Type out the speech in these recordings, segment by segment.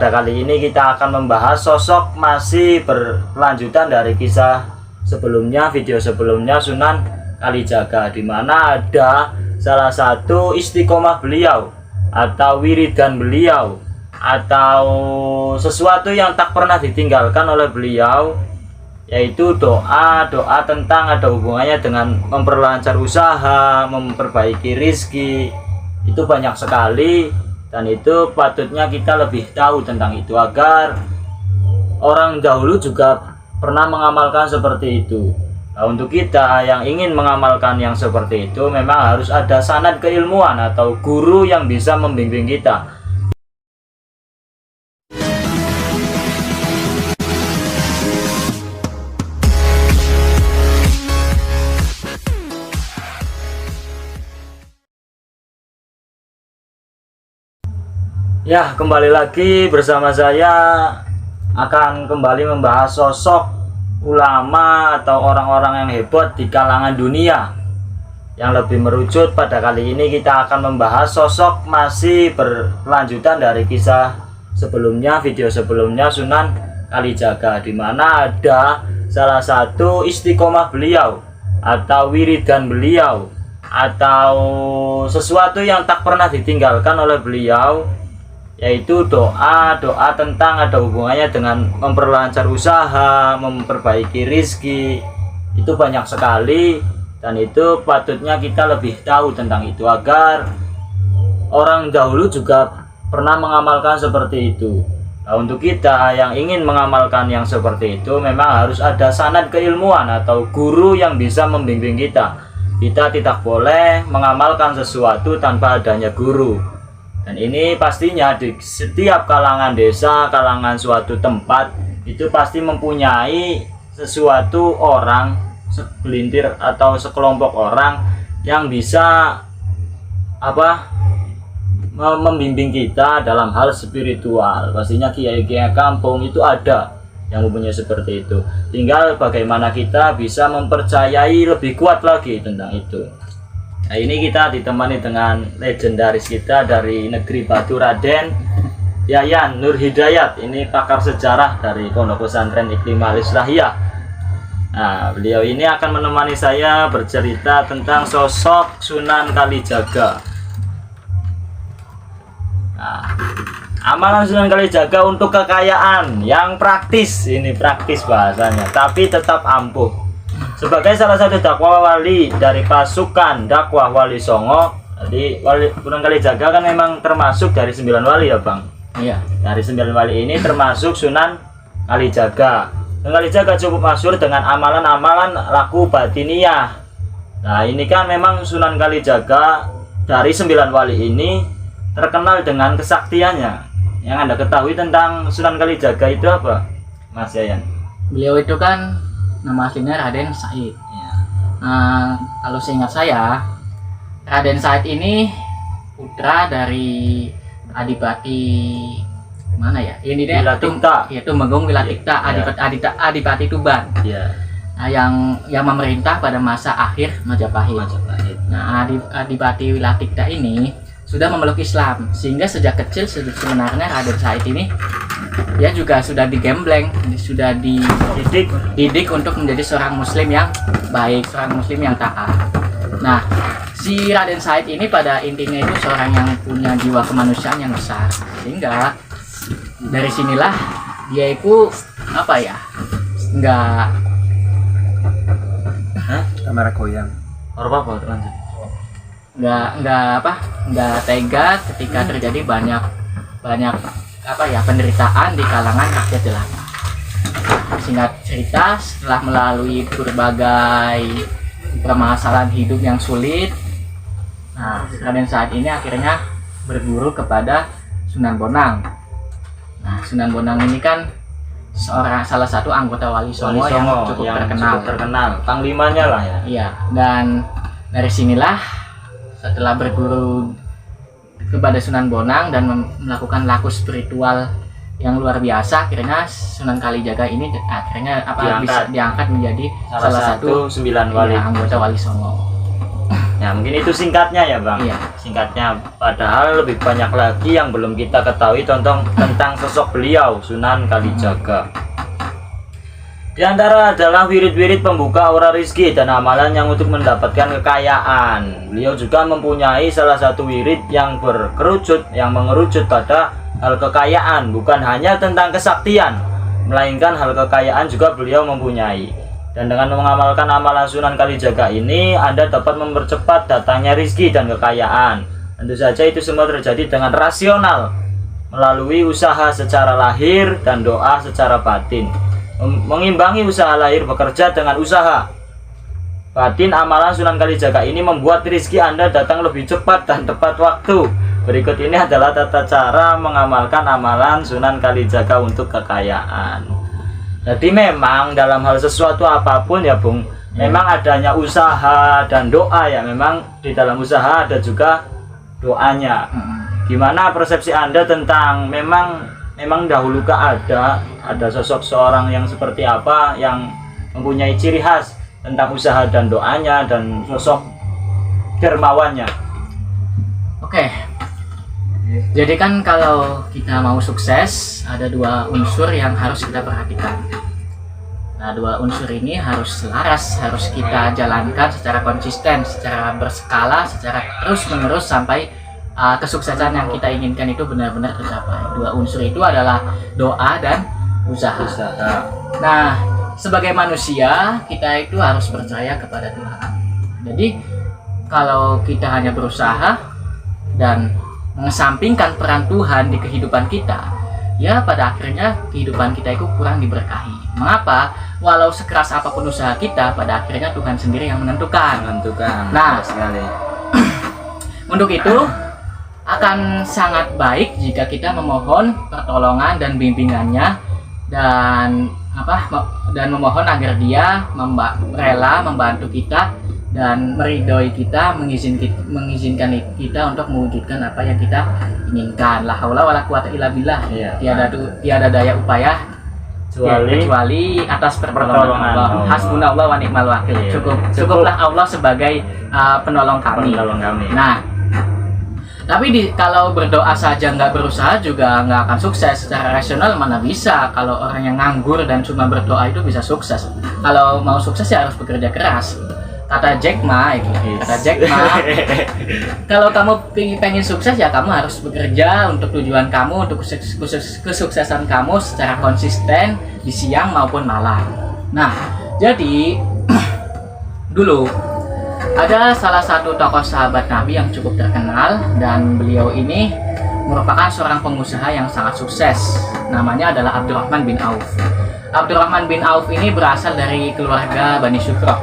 Pada kali ini kita akan membahas sosok masih berlanjutan dari kisah sebelumnya, video sebelumnya, Sunan Kalijaga, di mana ada salah satu istiqomah beliau atau wiridan beliau atau sesuatu yang tak pernah ditinggalkan oleh beliau, yaitu doa tentang ada hubungannya dengan memperlancar usaha, memperbaiki rizki. Itu banyak sekali, dan itu patutnya kita lebih tahu tentang itu agar orang dahulu juga pernah mengamalkan seperti itu. Nah, untuk kita yang ingin mengamalkan yang seperti itu, memang harus ada sanad keilmuan atau guru yang bisa membimbing kita. Ya, kembali lagi bersama saya akan kembali membahas sosok ulama atau orang-orang yang hebat di kalangan dunia. Yang lebih merucut, pada kali ini kita akan membahas sosok masih berlanjutan dari kisah sebelumnya, video sebelumnya, Sunan Kalijaga, di mana ada salah satu istiqomah beliau atau wiridan beliau atau sesuatu yang tak pernah ditinggalkan oleh beliau, yaitu doa tentang ada hubungannya dengan memperlancar usaha, memperbaiki rizki. Itu banyak sekali, dan itu patutnya kita lebih tahu tentang itu agar orang dahulu juga pernah mengamalkan seperti itu. Nah, untuk kita yang ingin mengamalkan yang seperti itu, memang harus ada sanad keilmuan atau guru yang bisa membimbing kita. Kita tidak boleh mengamalkan sesuatu tanpa adanya guru. Dan ini pastinya di setiap kalangan desa, kalangan suatu tempat, itu pasti mempunyai sesuatu orang, segelintir atau sekelompok orang yang bisa membimbing kita dalam hal spiritual. Pastinya kiai-kiai kampung itu ada yang mempunyai seperti itu. Tinggal bagaimana kita bisa mempercayai lebih kuat lagi tentang itu. Nah, ini kita ditemani dengan legendaris kita dari negeri Batu, Raden Yayan Nur Hidayat. Ini pakar sejarah dari Pondok Pesantren Iklim Al-Islahiyah. Nah, beliau ini akan menemani saya bercerita tentang sosok Sunan Kalijaga. Nah, amalan Sunan Kalijaga untuk kekayaan yang praktis, ini praktis bahasanya, tapi tetap ampuh. Sebagai salah satu dakwah wali dari pasukan dakwah Wali Songo, jadi Sunan Kalijaga kan memang termasuk dari 9 wali ya Bang. Iya. Dari 9 wali ini termasuk Sunan Kalijaga. Sunan Kalijaga cukup masyhur dengan amalan-amalan laku batiniah. Nah, ini kan memang Sunan Kalijaga dari 9 wali ini terkenal dengan kesaktiannya. Yang Anda ketahui tentang Sunan Kalijaga itu apa, Mas Yayan? Beliau itu kan nama aslinya Raden Said. Ya. Kalau seingat saya, Raden Said ini putra dari Adipati mana ya? Ini dia Wilatikta. Yaitu Tumenggung Wilatikta, Ya. Adipati Tuban. Ya. Nah, yang memerintah pada masa akhir Majapahit. Nah, Adipati Wilatikta ini sudah memeluk Islam, sehingga sejak kecil sebenarnya Raden Said ini dia juga sudah digembleng, sudah dididik untuk menjadi seorang muslim yang baik, seorang muslim yang taat. Nah, si Raden Said ini pada intinya itu seorang yang punya jiwa kemanusiaan yang besar, sehingga dari sinilah dia itu Kamera goyang. Apa lanjut? nggak tega ketika terjadi banyak penderitaan di kalangan rakyat jelata. Singkat cerita, setelah melalui berbagai permasalahan hidup yang sulit, nah, Raden Said ini akhirnya berguru kepada Sunan Bonang. Nah, Sunan Bonang ini kan salah satu anggota Wali Songo yang cukup terkenal. Panglimanya lah ya. Iya, dan dari sinilah setelah berguru kepada Sunan Bonang dan melakukan laku spiritual yang luar biasa, akhirnya Sunan Kalijaga ini akhirnya bisa diangkat menjadi salah satu 9 wali anggota Wali Songo. Ya mungkin itu singkatnya ya Bang. Iya. Singkatnya, padahal lebih banyak lagi yang belum kita ketahui tentang sosok beliau, Sunan Kalijaga. Di antara adalah wirid-wirid pembuka aura rizki dan amalan yang untuk mendapatkan kekayaan. Beliau juga mempunyai salah satu wirid yang mengerucut pada hal kekayaan, bukan hanya tentang kesaktian, melainkan hal kekayaan juga beliau mempunyai. Dan dengan mengamalkan amalan Sunan Kalijaga ini, Anda dapat mempercepat datangnya rizki dan kekayaan. Tentu saja itu semua terjadi dengan rasional, melalui usaha secara lahir dan doa secara batin. Mengimbangi usaha lahir bekerja dengan usaha batin, amalan Sunan Kalijaga ini membuat rizki Anda datang lebih cepat dan tepat waktu. Berikut ini adalah tata cara mengamalkan amalan Sunan Kalijaga untuk kekayaan. Jadi memang dalam hal sesuatu apapun ya Bung, memang adanya usaha dan doa ya. Memang di dalam usaha ada juga doanya. Gimana persepsi Anda tentang memang dahulu ada sosok seorang yang seperti apa yang mempunyai ciri khas tentang usaha dan doanya dan sosok dermawannya? Oke. Jadi kan kalau kita mau sukses, ada dua unsur yang harus kita perhatikan. Nah, dua unsur ini harus selaras, harus kita jalankan secara konsisten, secara berskala, secara terus-menerus sampai kesuksesan yang kita inginkan itu benar-benar tercapai. Dua unsur itu adalah doa dan usaha. Nah, sebagai manusia kita itu harus percaya kepada Tuhan. Jadi kalau kita hanya berusaha dan mengesampingkan peran Tuhan di kehidupan kita, ya pada akhirnya kehidupan kita itu kurang diberkahi. Mengapa? Walau sekeras apapun usaha kita, pada akhirnya Tuhan sendiri yang menentukan. Nah, sekali. Untuk itu akan sangat baik jika kita memohon pertolongan dan bimbingannya dan memohon agar dia rela membantu kita dan meridhoi kita, mengizinkan kita untuk mewujudkan apa yang kita inginkan. La haula wala quwata illa billah. Tiada daya upaya kecuali atas pertolongan Allah. Hasbunallah wa ni'mal wakil. Cukuplah Allah sebagai penolong kami. Nah, tapi kalau berdoa saja nggak berusaha juga nggak akan sukses. Secara rasional mana bisa kalau orang yang nganggur dan cuma berdoa itu bisa sukses. Kalau mau sukses ya harus bekerja keras. Kata Jack Ma, kalau kamu pengen sukses ya kamu harus bekerja untuk tujuan kamu, untuk kesuksesan kamu secara konsisten di siang maupun malam. Nah, jadi dulu ada salah satu tokoh sahabat Nabi yang cukup terkenal dan beliau ini merupakan seorang pengusaha yang sangat sukses. Namanya adalah Abdurrahman bin Auf. Abdurrahman bin Auf ini berasal dari keluarga Bani Syukrah.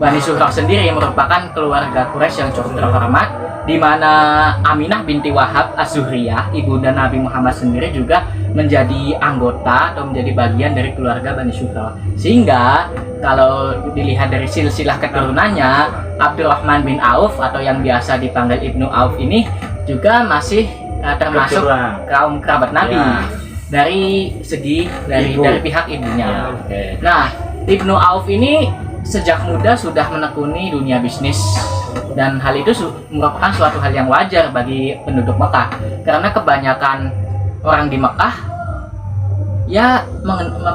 Bani Syukrah sendiri merupakan keluarga Quraisy yang cukup terhormat, di mana Aminah binti Wahab Az-Zuhriyah, ibunda Nabi Muhammad sendiri juga menjadi anggota atau menjadi bagian dari keluarga Bani Syukrah. Sehingga kalau dilihat dari silsilah keturunannya, Abdurrahman bin Auf atau yang biasa dipanggil Ibnu Auf ini juga masih termasuk kaum kerabat Nabi dari pihak ibunya. Nah, Ibnu Auf ini sejak muda sudah menekuni dunia bisnis dan hal itu merupakan suatu hal yang wajar bagi penduduk Mekah karena kebanyakan orang di Mekah ya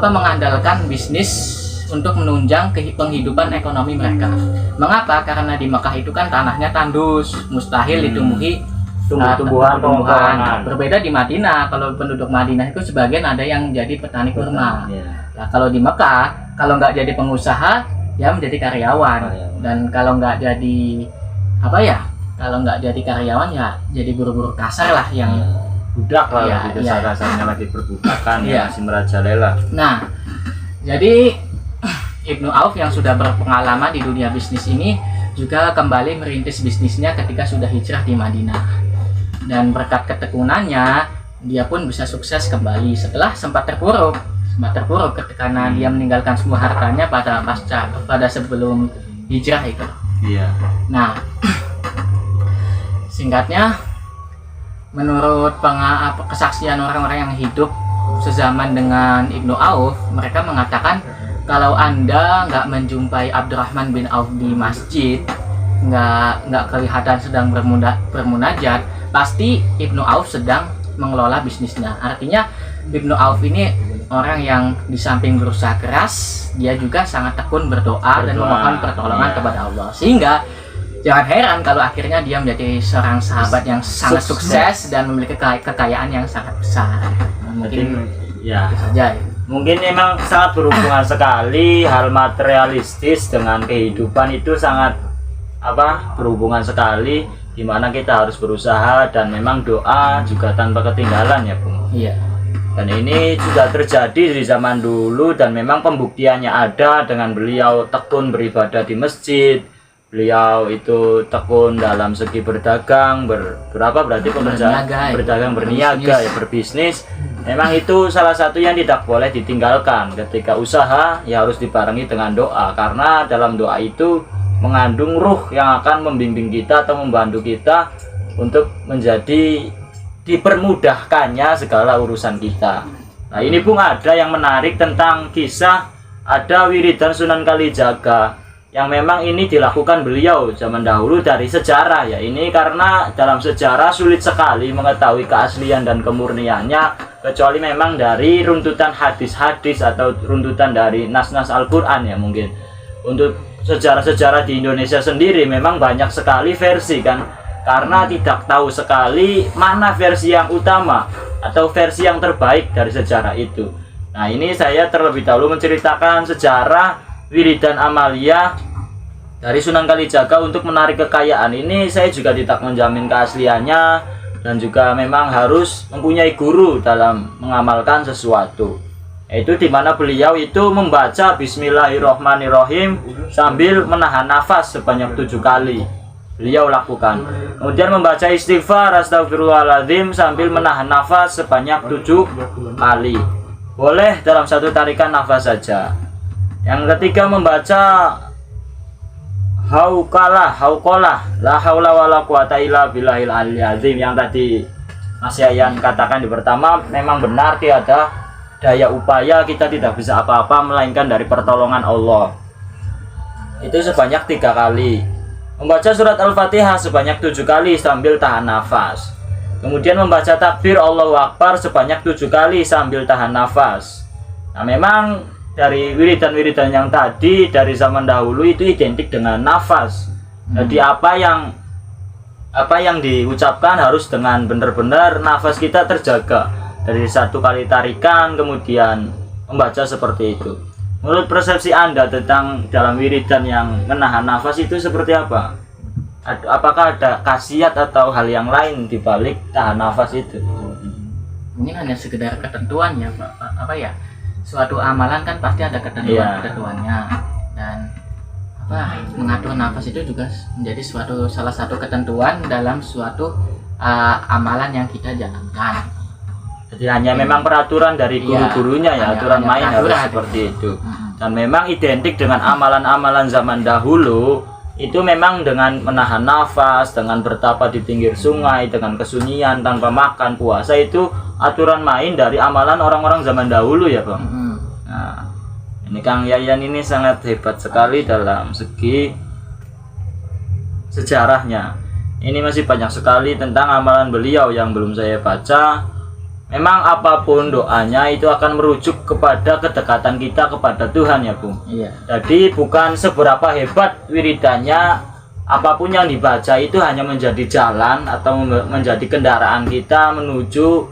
mengandalkan bisnis untuk menunjang penghidupan ekonomi mereka. Mengapa? Karena di Mekah itu kan tanahnya tandus, mustahil ditumbuhi tumbuhan. Berbeda di Madinah, kalau penduduk Madinah itu sebagian ada yang jadi petani kurma. Nah, kalau di Mekah, kalau nggak jadi pengusaha ya menjadi karyawan. Dan kalau nggak jadi kalau nggak jadi karyawan ya jadi buru-buru kasar lah, yang budak lah, kasarnya lagi perbudakan masih merajalela. Nah, jadi Ibnu Auf yang sudah berpengalaman di dunia bisnis ini juga kembali merintis bisnisnya ketika sudah hijrah di Madinah, dan berkat ketekunannya dia pun bisa sukses kembali setelah sempat terpuruk karena dia meninggalkan semua hartanya pada sebelum hijrah itu. Nah, singkatnya, menurut kesaksian orang-orang yang hidup sezaman dengan Ibnu Auf, mereka mengatakan kalau Anda nggak menjumpai Abdurrahman bin Auf di masjid, nggak kelihatan sedang bermunajat, pasti Ibnu Auf sedang mengelola bisnisnya. Artinya Ibnu Auf ini orang yang di samping berusaha keras, dia juga sangat tekun berdoa dan memohon pertolongan kepada Allah. Sehingga jangan heran kalau akhirnya dia menjadi seorang sahabat yang sangat sukses dan memiliki kekayaan yang sangat besar. Mungkin ya itu saja. Mungkin memang sangat berhubungan sekali hal materialistis dengan kehidupan, itu sangat berhubungan sekali, dimana kita harus berusaha dan memang doa juga tanpa ketinggalan ya Bung. Iya. Dan ini juga terjadi di zaman dulu dan memang pembuktiannya ada dengan beliau tekun beribadah di masjid, beliau itu tekun dalam segi berdagang, berniaga, berniaga ya, berbisnis. Memang itu salah satu yang tidak boleh ditinggalkan. Ketika usaha ya harus dibarengi dengan doa, karena dalam doa itu mengandung ruh yang akan membimbing kita atau membantu kita untuk menjadi dipermudahkannya segala urusan kita. Nah ini Bung, ada yang menarik tentang kisah ada wiridan Sunan Kalijaga yang memang ini dilakukan beliau zaman dahulu dari sejarah ya. Ini karena dalam sejarah sulit sekali mengetahui keaslian dan kemurniannya, kecuali memang dari runtutan hadis-hadis atau runtutan dari nas-nas Al-Quran ya mungkin. Untuk sejarah-sejarah di Indonesia sendiri memang banyak sekali versi kan, karena tidak tahu sekali mana versi yang utama atau versi yang terbaik dari sejarah itu. Nah ini saya terlebih dahulu menceritakan sejarah wiridan Amalia dari Sunan Kalijaga untuk menarik kekayaan. Ini saya juga tidak menjamin keasliannya dan juga memang harus mempunyai guru dalam mengamalkan sesuatu. Itu dimana beliau itu membaca Bismillahirrohmanirrohim sambil menahan nafas sebanyak 7 kali. Beliau lakukan. Kemudian membaca istighfar astagfirullahaladzim sambil menahan nafas sebanyak 7 kali. Boleh dalam satu tarikan nafas saja. Yang ketiga membaca hauqalah la haula wala quwata illa billahil aliyil azim, yang tadi Mas Yayan katakan di pertama, memang benar tiada daya upaya, kita tidak bisa apa-apa melainkan dari pertolongan Allah. Itu sebanyak 3 kali. Membaca surat Al-Fatihah sebanyak 7 kali sambil tahan nafas. Kemudian membaca takbir Allahu Akbar sebanyak 7 kali sambil tahan nafas. Nah memang dari wiridan-wiridan yang tadi dari zaman dahulu itu identik dengan nafas. Jadi apa yang diucapkan harus dengan benar-benar nafas kita terjaga. Dari 1 kali tarikan kemudian membaca seperti itu. Menurut persepsi Anda tentang dalam wiridan yang menahan nafas itu seperti apa? Apakah ada khasiat atau hal yang lain di balik tahan nafas itu? Mungkin hanya sekedar ketentuan ya Pak. Apa ya? Suatu amalan kan pasti ada ketentuannya, dan mengatur nafas itu juga menjadi salah satu ketentuan dalam suatu amalan yang kita jalankan. Jadi hanya memang peraturan dari guru-gurunya ya, aturan main harus seperti itu. Dan memang identik dengan amalan-amalan zaman dahulu itu memang dengan menahan nafas, dengan bertapa di pinggir sungai, dengan kesunyian tanpa makan, puasa, itu aturan main dari amalan orang-orang zaman dahulu ya Bang. Nah ini Kang Yayan ini sangat hebat sekali dalam segi sejarahnya. Ini masih banyak sekali tentang amalan beliau yang belum saya baca. Memang apapun doanya itu akan merujuk kepada kedekatan kita kepada Tuhan ya Bung. Iya. Jadi bukan seberapa hebat wiridannya, apapun yang dibaca itu hanya menjadi jalan atau menjadi kendaraan kita menuju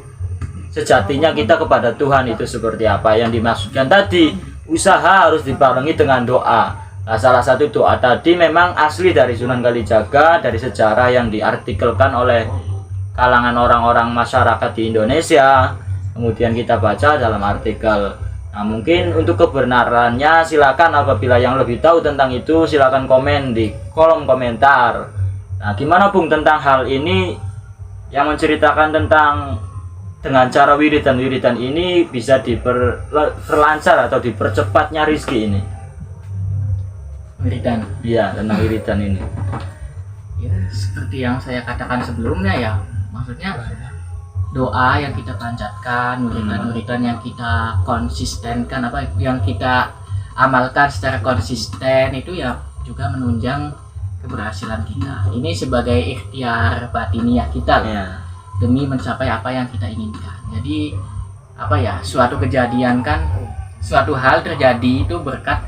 sejatinya kita kepada Tuhan. Itu seperti apa yang dimaksudkan tadi, usaha harus dibarengi dengan doa. Nah, salah satu doa tadi memang asli dari Sunan Kalijaga, dari sejarah yang diartikelkan oleh kalangan orang-orang masyarakat di Indonesia, kemudian kita baca dalam artikel. Nah mungkin untuk kebenarannya silakan, apabila yang lebih tahu tentang itu silakan komen di kolom komentar. Nah gimana Bung tentang hal ini, yang menceritakan tentang dengan cara wiridan-wiridan ini bisa diperlancar atau dipercepatnya rezeki ini? Wiridan. Iya, tentang wiridan ini. Ya seperti yang saya katakan sebelumnya ya, maksudnya doa yang kita panjatkan, wiridan-wiridan yang kita konsistenkan, yang kita amalkan secara konsisten itu ya juga menunjang keberhasilan kita. Ini sebagai ikhtiar batiniah kita loh, Ya. demi mencapai apa yang kita inginkan. Jadi apa ya, suatu kejadian kan, suatu hal terjadi itu berkat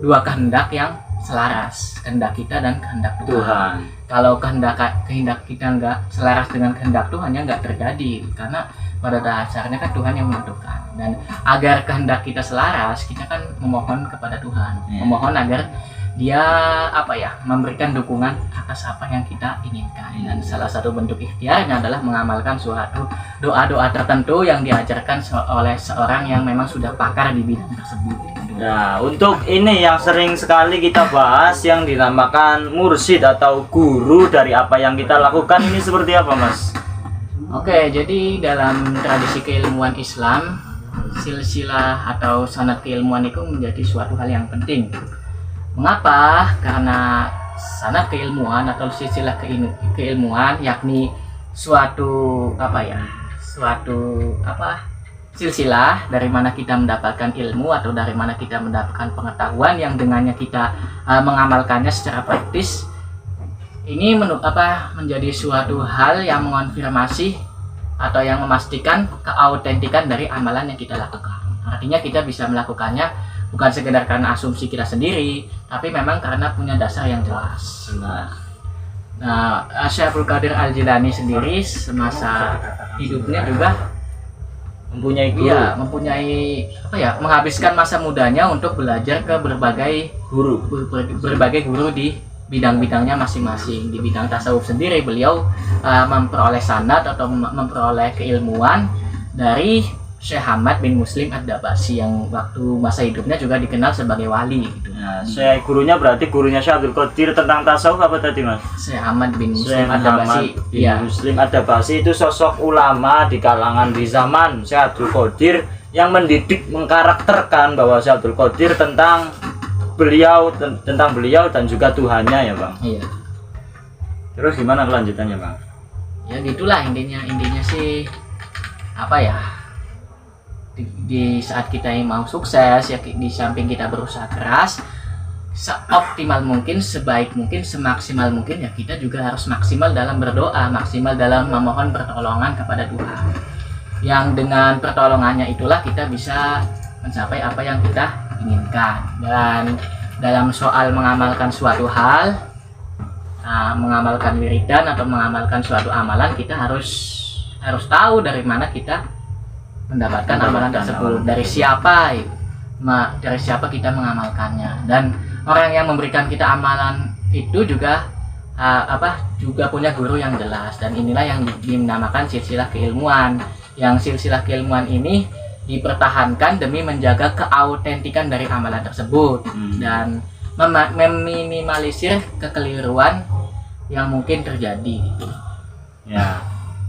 dua kehendak yang selaras, kehendak kita dan kehendak Tuhan. Tuhan. Kalau kehendak kita nggak selaras dengan kehendak Tuhan, ya nggak terjadi, karena pada dasarnya kan Tuhan yang menentukan. Dan agar kehendak kita selaras, kita kan memohon kepada Tuhan, memohon agar Dia apa ya, memberikan dukungan atas apa yang kita inginkan. Dan salah satu bentuk ikhtiarnya adalah mengamalkan suatu doa-doa tertentu yang diajarkan oleh seorang yang memang sudah pakar di bidang tersebut. Nah, untuk ini yang sering sekali kita bahas yang dinamakan mursyid atau guru dari apa yang kita lakukan, ini seperti apa, Mas? Oke, jadi dalam tradisi keilmuan Islam, silsilah atau sanad keilmuan itu menjadi suatu hal yang penting. Mengapa? Karena sanad keilmuan atau silsilah keilmuan yakni suatu silsilah dari mana kita mendapatkan ilmu atau dari mana kita mendapatkan pengetahuan yang dengannya kita mengamalkannya secara praktis. Ini menjadi suatu hal yang mengonfirmasi atau yang memastikan keautentikan dari amalan yang kita lakukan. Artinya kita bisa melakukannya bukan sekedar karena asumsi kita sendiri, tapi memang karena punya dasar yang jelas. Nah, Syekh Abdul Qadir Al-Jilani sendiri semasa hidupnya juga Mempunyai guru. Iya, menghabiskan masa mudanya untuk belajar ke berbagai guru di bidang-bidangnya masing-masing. Di bidang tasawuf sendiri beliau memperoleh sanad atau memperoleh keilmuan dari Syekh Ahmad bin Muslim Ad-Dabasi yang waktu masa hidupnya juga dikenal sebagai wali gitu. Nah, Syekh gurunya berarti gurunya Syekh Abdul Qadir tentang tasawuf apa tadi, Mas? Syekh Ahmad bin Muslim Syekh Ad-Dabasi. Iya. Muslim Ad-Dabasi itu sosok ulama di kalangan di zaman Syekh Abdul Qadir yang mendidik, mengkarakterkan bahwa Syekh Abdul Qadir tentang beliau dan juga Tuhannya ya, Bang. Iya. Terus gimana kelanjutannya, Bang? Ya gitulah intinya sih di saat kita mau sukses ya, di samping kita berusaha keras seoptimal mungkin, sebaik mungkin, semaksimal mungkin, ya kita juga harus maksimal dalam berdoa, maksimal dalam memohon pertolongan kepada Tuhan, yang dengan pertolongannya itulah kita bisa mencapai apa yang kita inginkan. Dan dalam soal mengamalkan suatu hal, mengamalkan wiridan atau mengamalkan suatu amalan, kita harus tahu dari mana kita mendapatkan amalan tersebut, dari siapa kita mengamalkannya. Dan orang yang memberikan kita amalan itu juga juga punya guru yang jelas. Dan inilah yang dinamakan silsilah keilmuan, yang silsilah keilmuan ini dipertahankan demi menjaga keautentikan dari amalan tersebut dan meminimalisir kekeliruan yang mungkin terjadi gitu. Ya,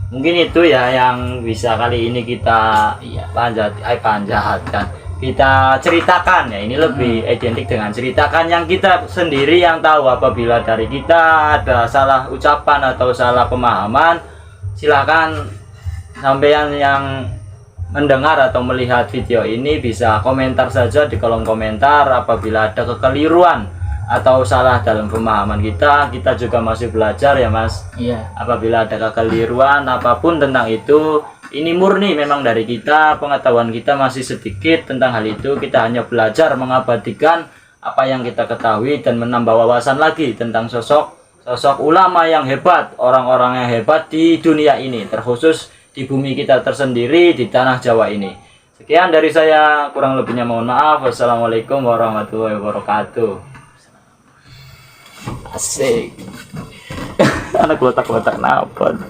mungkin itu ya yang bisa kali ini kita panjatkan, kita ceritakan ya. Ini lebih identik dengan ceritakan yang kita sendiri yang tahu. Apabila dari kita ada salah ucapan atau salah pemahaman, silakan sampean yang mendengar atau melihat video ini bisa komentar saja di kolom komentar. Apabila ada kekeliruan atau salah dalam pemahaman kita juga masih belajar ya, Mas. Iya. Apabila ada kekeliruan apapun tentang itu, ini murni memang dari kita, pengetahuan kita masih sedikit tentang hal itu. Kita hanya belajar mengabadikan apa yang kita ketahui dan menambah wawasan lagi tentang sosok ulama yang hebat, orang-orang yang hebat di dunia ini, terkhusus di bumi kita tersendiri, di tanah Jawa ini. Sekian dari saya, kurang lebihnya mohon maaf. Wassalamualaikum warahmatullahi wabarakatuh. Asik. Anak kotak-kotak napon.